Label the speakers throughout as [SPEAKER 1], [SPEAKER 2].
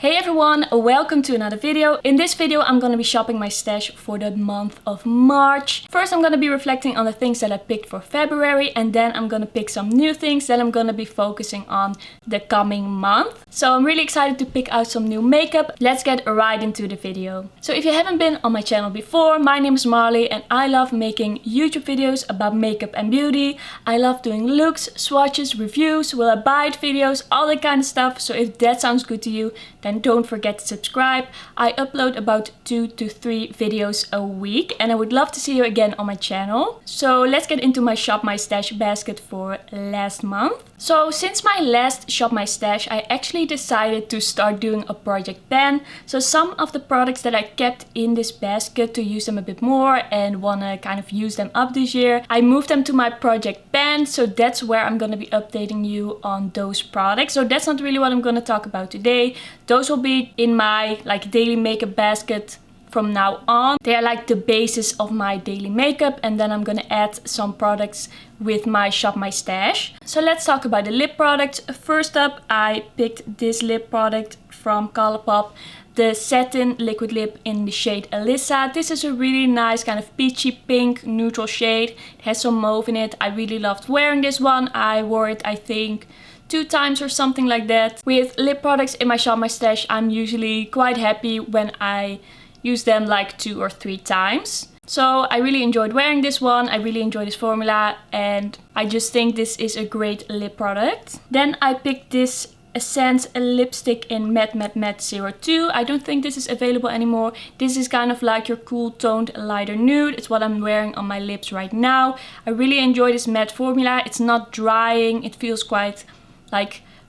[SPEAKER 1] Hey everyone, welcome to another video. In this video I'm gonna be shopping my stash for the month of March. First I'm gonna be reflecting on the things that I picked for February, and then I'm gonna pick some new things that I'm gonna be focusing on the coming month. So I'm really excited to pick out some new makeup. Let's get right into the video. So if you haven't been on my channel before, my name is Marley and I love making YouTube videos about makeup and beauty. I love doing looks, swatches, reviews, will I buy it videos, all that kind of stuff. So if that sounds good to you, then don't forget to subscribe. I upload about 2 to 3 videos a week and I would love to see you again on my channel. So let's get into my Shop My Stash basket for last month. So since my last Shop My Stash, I actually decided to start doing a project ban. So some of the products that I kept in this basket to use them a bit more and want to kind of use them up this year, I moved them to my project ban. So that's where I'm going to be updating you on those products. So that's not really what I'm going to talk about today. Those will be in my daily makeup basket from now on. They are like the basis of my daily makeup, and then I'm gonna add some products with my Shop My Stash. So let's talk about the lip products. First up, I picked this lip product from Colourpop, the Satin Liquid Lip in the shade Alyssa. This is a really nice kind of peachy pink neutral shade. It has some mauve in it. I really loved wearing this one. I wore it, I think, 2 times or something like that. With lip products in my Shop My Stash, I'm usually quite happy when I use them like 2 or 3 times. So I really enjoyed wearing this one. I really enjoy this formula and I just think this is a great lip product. Then I picked this Essence lipstick in Matte Matte Matte 02. I don't think this is available anymore. This is kind of like your cool toned lighter nude. It's what I'm wearing on my lips right now. I really enjoy this matte formula. It's not drying. It feels quite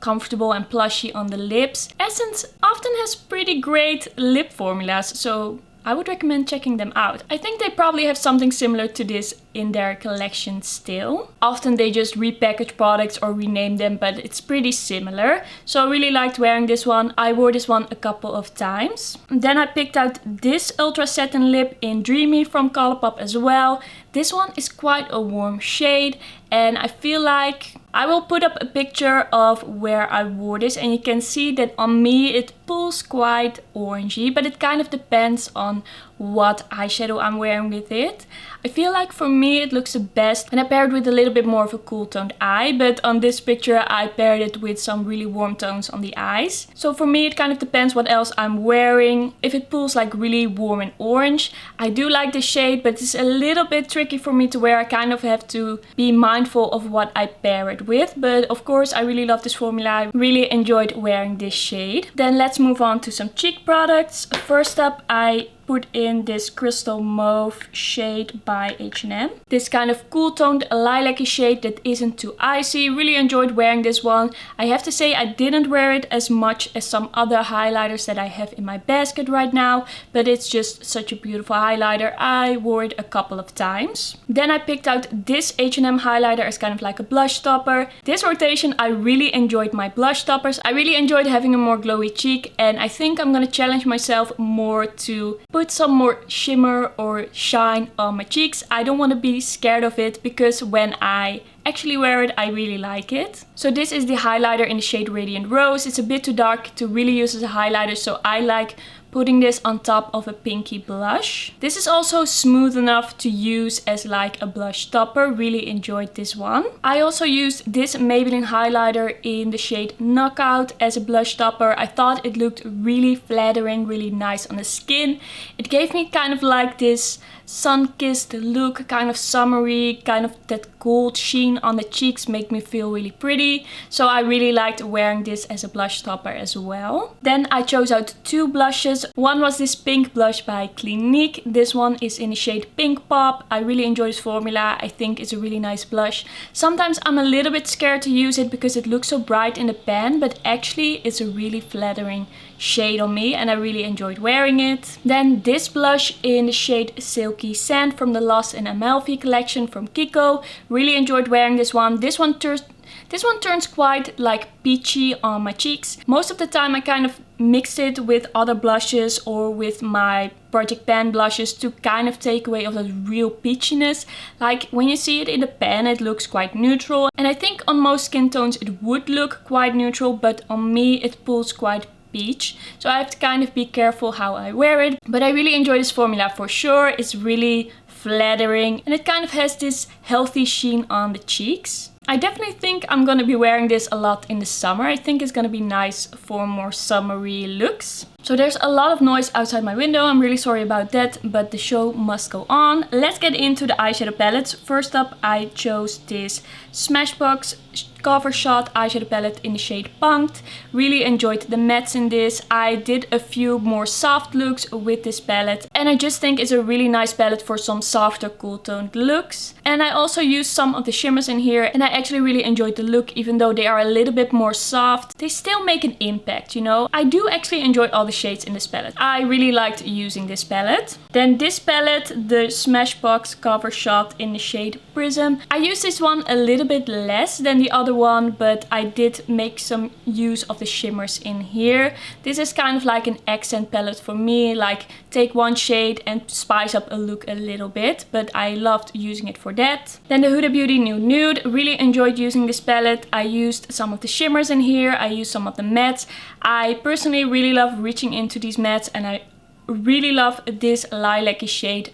[SPEAKER 1] comfortable and plushy on the lips. Essence often has pretty great lip formulas, so I would recommend checking them out. I think they probably have something similar to this in their collection still. Often they just repackage products or rename them, but it's pretty similar. So I really liked wearing this one. I wore this one a couple of times. Then I picked out this Ultra Satin Lip in Dreamy from Colourpop as well. This one is quite a warm shade and I feel like I will put up a picture of where I wore this and you can see that on me it pulls quite orangey, but it kind of depends on what eyeshadow I'm wearing with it. I feel like for me it looks the best when I pair it with a little bit more of a cool toned eye, but on this picture I paired it with some really warm tones on the eyes. So for me it kind of depends what else I'm wearing. If it pulls like really warm and orange, I do like the shade, but it's a little bit tricky for me to wear. I kind of have to be mindful of what I pair it with, but of course I really love this formula. I really enjoyed wearing this shade. Then let's move on to some cheek products. First up, I put in this Crystal Mauve shade by H&M. This kind of cool toned lilac-y shade that isn't too icy. Really enjoyed wearing this one. I have to say I didn't wear it as much as some other highlighters that I have in my basket right now, but it's just such a beautiful highlighter. I wore it a couple of times. Then I picked out this H&M highlighter as kind of like a blush topper. This rotation I really enjoyed my blush toppers. I really enjoyed having a more glowy cheek, and I think I'm gonna challenge myself more to put some more shimmer or shine on my cheeks. I don't want to be scared of it because when I actually wear it, I really like it. So this is the highlighter in the shade Radiant Rose. It's a bit too dark to really use as a highlighter, so I like putting this on top of a pinky blush. This is also smooth enough to use as like a blush topper. Really enjoyed this one. I also used this Maybelline highlighter in the shade Knockout as a blush topper. I thought it looked really flattering, really nice on the skin. It gave me kind of like this sun-kissed look, kind of summery, kind of that gold sheen on the cheeks make me feel really pretty. So I really liked wearing this as a blush topper as well. Then I chose out 2 blushes. One was this pink blush by Clinique. This one is in the shade Pink Pop. I really enjoy this formula. I think it's a really nice blush. Sometimes I'm a little bit scared to use it because it looks so bright in the pan, but actually it's a really flattering shade on me and I really enjoyed wearing it. Then this blush in the shade Silky Sand from the Lost in Amalfi collection from Kiko. Really enjoyed wearing this one. This one turns quite like peachy on my cheeks. Most of the time I kind of mix it with other blushes or with my Project Pan blushes to kind of take away of that real peachiness. Like when you see it in the pan it looks quite neutral, and I think on most skin tones it would look quite neutral, but on me it pulls quite peach. So I have to kind of be careful how I wear it. But I really enjoy this formula for sure. It's really flattering and it kind of has this healthy sheen on the cheeks. I definitely think I'm gonna be wearing this a lot in the summer. I think it's gonna be nice for more summery looks. So there's a lot of noise outside my window. I'm really sorry about that, but the show must go on. Let's get into the eyeshadow palettes. First up, I chose this Smashbox Cover Shot eyeshadow palette in the shade Punked. Really enjoyed the mattes in this. I did a few more soft looks with this palette and I just think it's a really nice palette for some softer cool toned looks. And I also used some of the shimmers in here and I actually really enjoyed the look. Even though they are a little bit more soft, they still make an impact, you know. I do actually enjoy all the shades in this palette. I really liked using this palette. Then this palette, the Smashbox Cover Shot in the shade Prism. I used this one a little bit less than the other one, but I did make some use of the shimmers in here. This is kind of like an accent palette for me, like take one shade and spice up a look a little bit, but I loved using it for that. Then the Huda Beauty Nude Nude, really enjoyed using this palette. I used some of the shimmers in here, I used some of the mattes. I personally really love reaching into these mattes and I really love this lilac-y shade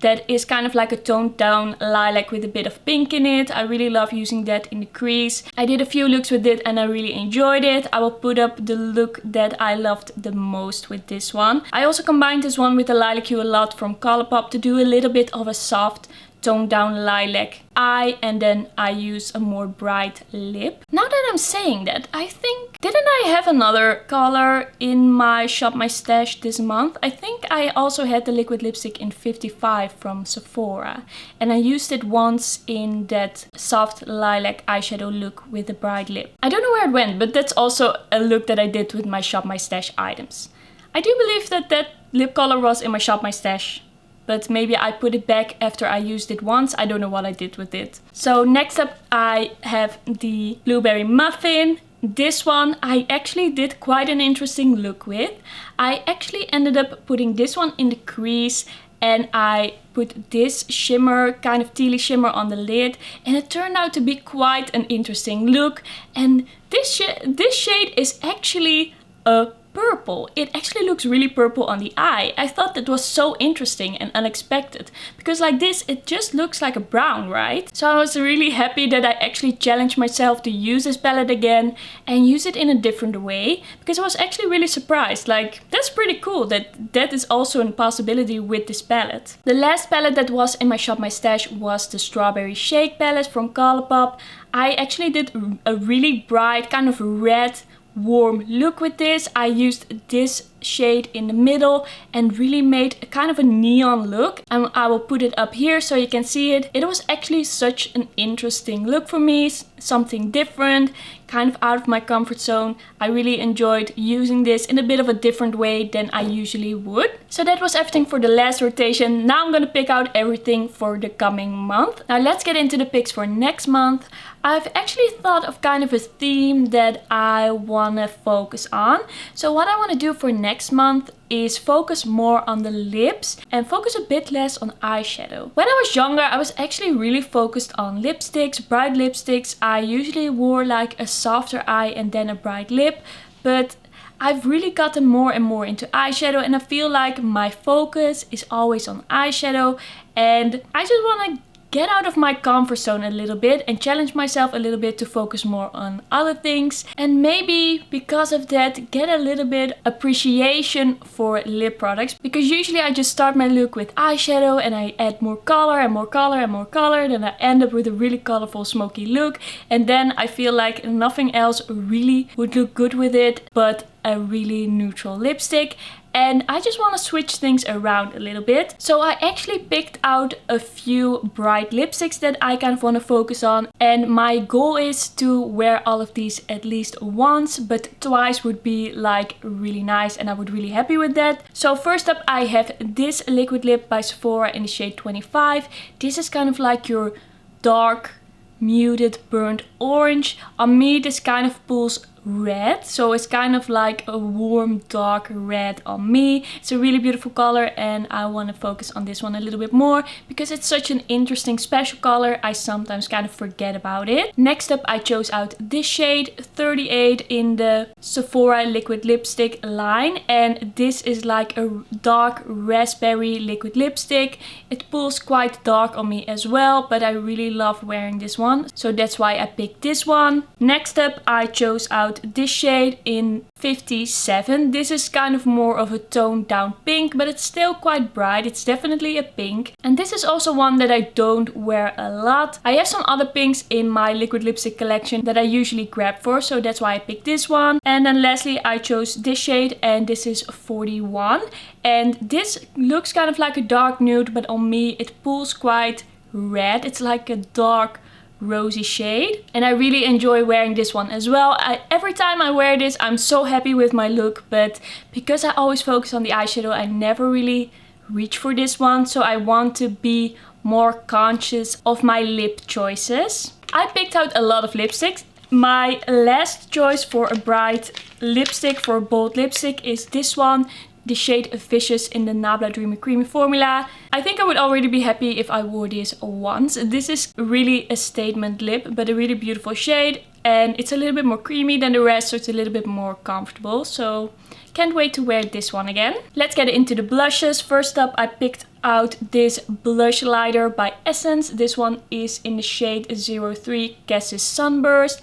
[SPEAKER 1] that is kind of like a toned down lilac with a bit of pink in it. I really love using that in the crease. I did a few looks with it and I really enjoyed it. I will put up the look that I loved the most with this one. I also combined this one with the Lilac Hue a Lot from Colourpop to do a little bit of a soft toned down lilac eye, and then I use a more bright lip. Now that I'm saying that, I think, didn't I have another color in my Shop My Stash this month? I think I also had the liquid lipstick in 55 from Sephora and I used it once in that soft lilac eyeshadow look with a bright lip. I don't know where it went, but that's also a look that I did with my Shop My Stash items. I do believe that that lip color was in my Shop My Stash, but maybe I put it back after I used it once. I don't know what I did with it. So next up I have the Blueberry Muffin. This one I actually did quite an interesting look with. I actually ended up putting this one in the crease and I put this shimmer, kind of tealy shimmer on the lid, and it turned out to be quite an interesting look. And this shade is actually a purple. It actually looks really purple on the eye. I thought that was so interesting and unexpected because like this it just looks like a brown, right? So I was really happy that I actually challenged myself to use this palette again and use it in a different way, because I was actually really surprised. Like, that's pretty cool that is also a possibility with this palette. The last palette that was in my Shop My Stash was the Strawberry Shake palette from Colourpop. I actually did a really bright kind of red warm look with this. I used this shade in the middle and really made a kind of a neon look, and I will put it up here so you can see it. It was actually such an interesting look for me, something different, kind of out of my comfort zone. I really enjoyed using this in a bit of a different way than I usually would. So that was everything for the last rotation. Now I'm gonna pick out everything for the coming month. Now let's get into the picks for next month. I've actually thought of kind of a theme that I wanna focus on. So what I wanna do for next month is focus more on the lips and focus a bit less on eyeshadow. When I was younger, I was actually really focused on lipsticks, bright lipsticks. I usually wore like a softer eye and then a bright lip, but I've really gotten more and more into eyeshadow and I feel like my focus is always on eyeshadow, and I just want to get out of my comfort zone a little bit and challenge myself a little bit to focus more on other things, and maybe because of that get a little bit appreciation for lip products, because usually I just start my look with eyeshadow and I add more color and more color and more color, then I end up with a really colorful smoky look, and then I feel like nothing else really would look good with it but a really neutral lipstick. And I just want to switch things around a little bit. So I actually picked out a few bright lipsticks that I kind of want to focus on. And my goal is to wear all of these at least once, but twice would be like really nice and I would really happy with that. So first up I have this liquid lip by Sephora in the shade 25. This is kind of like your dark, muted burnt orange. On me this kind of pulls red. So it's kind of like a warm dark red on me. It's a really beautiful color and I want to focus on this one a little bit more because it's such an interesting special color. I sometimes kind of forget about it. Next up I chose out this shade 38 in the Sephora liquid lipstick line, and this is like a dark raspberry liquid lipstick. It pulls quite dark on me as well, but I really love wearing this one, so that's why I picked this one. Next up I chose out this shade in 57. This is kind of more of a toned down pink, but it's still quite bright. It's definitely a pink, and this is also one that I don't wear a lot. I have some other pinks in my liquid lipstick collection that I usually grab for, so that's why I picked this one. And then lastly I chose this shade, and this is 41, and this looks kind of like a dark nude, but on me it pulls quite red. It's like a dark rosy shade, and I really enjoy wearing this one as well. Every time I wear this I'm so happy with my look, but because I always focus on the eyeshadow I never really reach for this one, so I want to be more conscious of my lip choices. I picked out a lot of lipsticks. My last choice for a bright lipstick, for a bold lipstick, is this one, the shade Vicious in the Nabla Dreamy Creamy formula. I think I would already be happy if I wore this once. This is really a statement lip, but a really beautiful shade, and it's a little bit more creamy than the rest, so it's a little bit more comfortable. So can't wait to wear this one again. Let's get into the blushes. First up I picked out this blush lighter by Essence. This one is in the shade 03 Cassis Sunburst.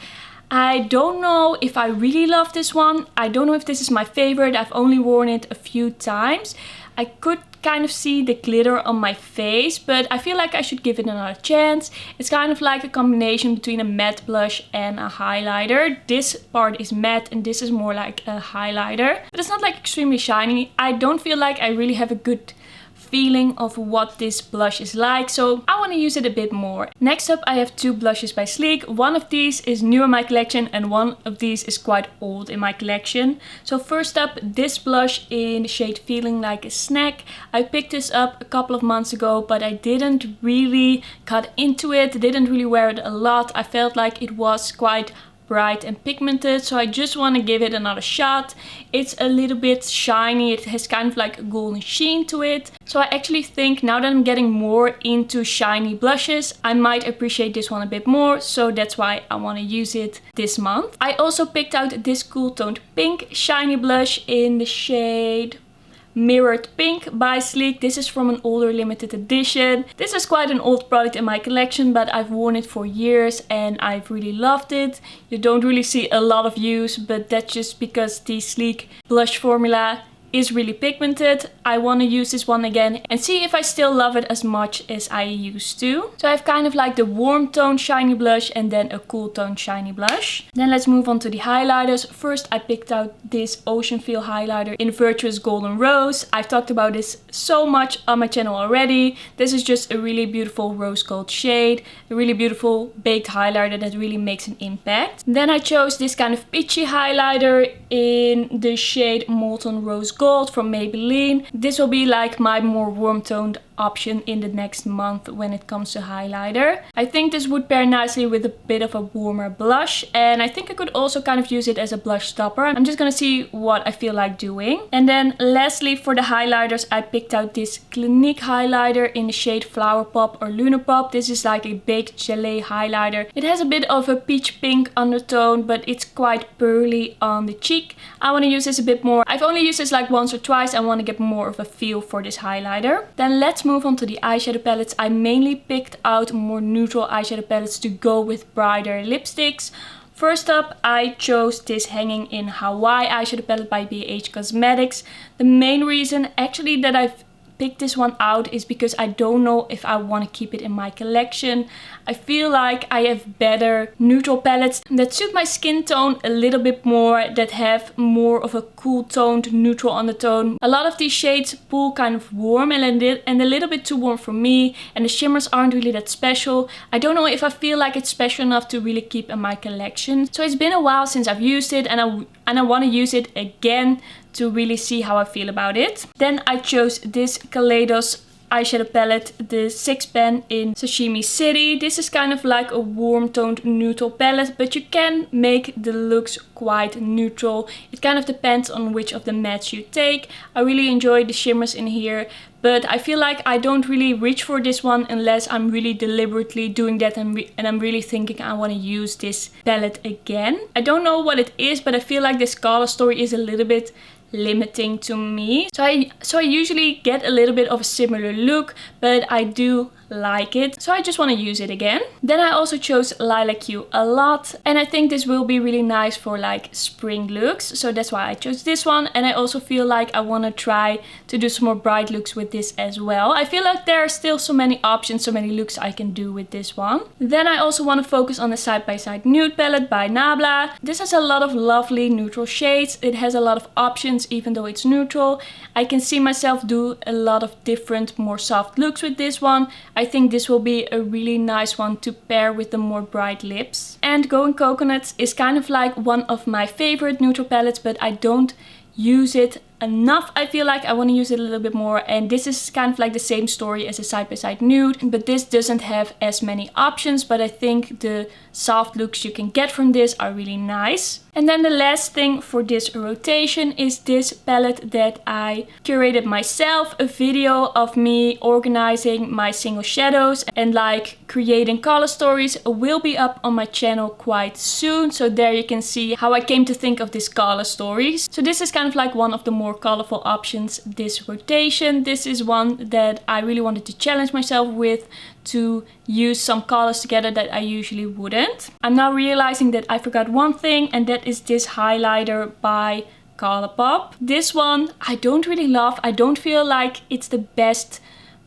[SPEAKER 1] I don't know if I really love this one. I don't know if this is my favorite. I've only worn it a few times. I could kind of see the glitter on my face, but I feel like I should give it another chance. It's kind of like a combination between a matte blush and a highlighter. This part is matte and this is more like a highlighter, but it's not like extremely shiny. I don't feel like I really have a good feeling of what this blush is like, so I want to use it a bit more. Next up I have two blushes by Sleek. One of these is new in my collection and one of these is quite old in my collection. So first up, this blush in the shade Feeling Like a Snack. I picked this up a couple of months ago, but I didn't really cut into it, didn't really wear it a lot. I felt like it was quite bright and pigmented, so I just want to give it another shot. It's a little bit shiny, it has kind of like a golden sheen to it, so I actually think now that I'm getting more into shiny blushes I might appreciate this one a bit more, so that's why I want to use it this month. I also picked out this cool toned pink shiny blush in the shade Mirrored Pink by Sleek. This is from an older limited edition. This is quite an old product in my collection, but I've worn it for years and I've really loved it. You don't really see a lot of use, but that's just because the Sleek blush formula is really pigmented. I want to use this one again and see if I still love it as much as I used to. So I have kind of like the warm tone shiny blush and then a cool tone shiny blush. Then let's move on to the highlighters. First I picked out this Ocean Feel highlighter in Virtuous Golden Rose. I've talked about this so much on my channel already. This is just a really beautiful rose gold shade, a really beautiful baked highlighter that really makes an impact. Then I chose this kind of peachy highlighter in the shade Molten Rose Gold from Maybelline. This will be like my more warm toned option in the next month when it comes to highlighter. I think this would pair nicely with a bit of a warmer blush, and I think I could also kind of use it as a blush stopper. I'm just gonna see what I feel like doing. And then lastly for the highlighters I picked out this Clinique highlighter in the shade Flower Pop or Luna Pop. This is like a baked gelée highlighter. It has a bit of a peach pink undertone, but it's quite pearly on the cheek. I want to use this a bit more. I've only used this like once or twice. I want to get more of a feel for this highlighter. Then let's move on to the eyeshadow palettes. I mainly picked out more neutral eyeshadow palettes to go with brighter lipsticks. First up, I chose this Hanging in Hawaii eyeshadow palette by BH Cosmetics. The main reason actually that I've picked this one out is because I don't know if I want to keep it in my collection. I feel like I have better neutral palettes that suit my skin tone a little bit more, that have more of a cool toned neutral undertone. A lot of these shades pull kind of warm and a little bit too warm for me, and the shimmers aren't really that special. I don't know if I feel like it's special enough to really keep in my collection. So it's been a while since I've used it, and I want to use it again to really see how I feel about it. Then I chose this Kaleidos eyeshadow palette, the 6 pan in Sashimi City. This is kind of like a warm toned neutral palette, but you can make the looks quite neutral. It kind of depends on which of the mattes you take. I really enjoy the shimmers in here, but I feel like I don't really reach for this one unless I'm really deliberately doing that and I'm really thinking I want to use this palette again. I don't know what it is, but I feel like this color story is a little bit limiting to me. So I usually get a little bit of a similar look, but I do like it, so I just want to use it again. Then I also chose Lilac Hue a lot, and I think this will be really nice for like spring looks, so that's why I chose this one. And I also feel like I want to try to do some more bright looks with this as well. I feel like there are still so many options, so many looks I can do with this one. Then I also want to focus on the Side by Side Nude palette by Nabla. This has a lot of lovely neutral shades. It has a lot of options even though it's neutral. I can see myself do a lot of different more soft looks with this one. I think this will be a really nice one to pair with the more bright lips. And Going Coconuts is kind of like one of my favorite neutral palettes, but I don't use it enough. I feel like I want to use it a little bit more, and this is kind of like the same story as a Side by Side Nude, but this doesn't have as many options, but I think the soft looks you can get from this are really nice. And then the last thing for this rotation is this palette that I curated myself. A video of me organizing my single shadows and like creating color stories will be up on my channel quite soon. So there you can see how I came to think of this color stories. So this is kind of like one of the more colorful options this rotation. This is one that I really wanted to challenge myself with, to use some colors together that I usually wouldn't. I'm now realizing that I forgot one thing, and that is this highlighter by Colourpop. This one I don't really love. I don't feel like it's the best,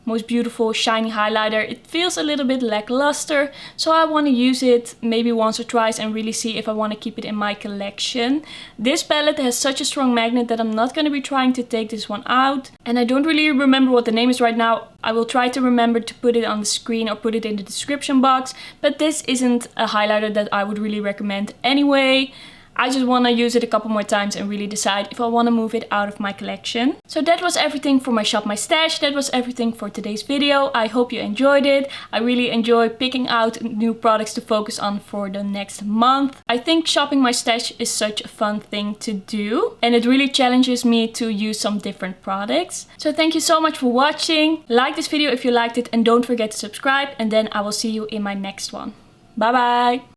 [SPEAKER 1] most beautiful shiny highlighter. It feels a little bit lackluster, so I want to use it maybe once or twice and really see if I want to keep it in my collection. This palette has such a strong magnet that I'm not going to be trying to take this one out, and I don't really remember what the name is right now. I will try to remember to put it on the screen or put it in the description box, but this isn't a highlighter that I would really recommend anyway. I just want to use it a couple more times and really decide if I want to move it out of my collection. So that was everything for my Shop My Stash. That was everything for today's video. I hope you enjoyed it. I really enjoy picking out new products to focus on for the next month. I think shopping my stash is such a fun thing to do, and it really challenges me to use some different products. So thank you so much for watching. Like this video if you liked it, and don't forget to subscribe, and then I will see you in my next one. Bye bye!